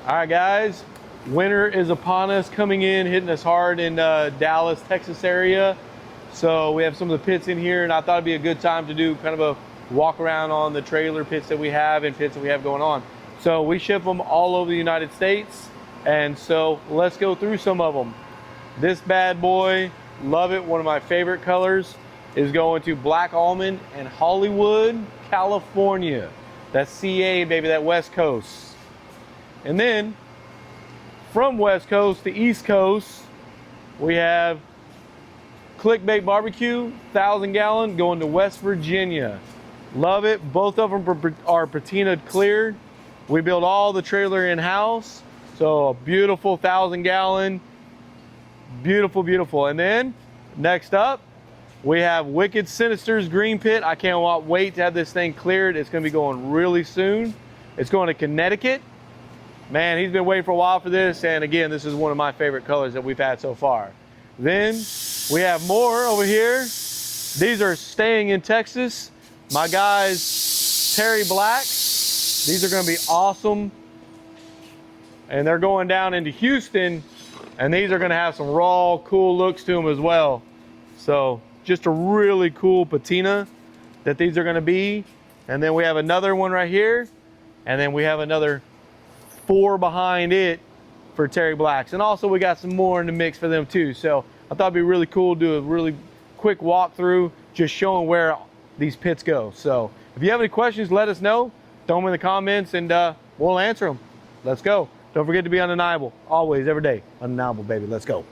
All right, guys, winter is upon us, coming in, hitting us hard in Dallas, Texas area. So we have some of the pits in here, and I thought it'd be a good time to do kind of a walk around on the trailer pits that we have and pits that we have going on. So we ship them all over the United States, and so let's go through some of them. This bad boy, love it, one of my favorite colors, is going to Black Almond and Hollywood, California. That's CA, baby, that West Coast. And then from West Coast to East Coast, we have Clickbait Barbecue, 1,000 gallon, going to West Virginia. Love it. Both of them are patina cleared. We build all the trailer in-house. So a beautiful 1,000 gallon, beautiful, beautiful. And then next up, we have Wicked Sinister's Green Pit. I can't wait to have this thing cleared. It's gonna be going really soon. It's going to Connecticut. Man, he's been waiting for a while for this, and again, this is one of my favorite colors that we've had so far. Then we have more over here. These are staying in Texas. My guys, Terry Blacks. These are gonna be awesome. And they're going down into Houston, and these are gonna have some raw, cool looks to them as well. So just a really cool patina that these are gonna be. And then we have another one right here, and then we have another 4 behind it for Terry Blacks. And also we got some more in the mix for them too. So I thought it'd be really cool to do a really quick walkthrough, just showing where these pits go. So if you have any questions, let us know. Throw them in the comments and we'll answer them. Let's go. Don't forget to be undeniable. Always, every day. Undeniable, baby. Let's go.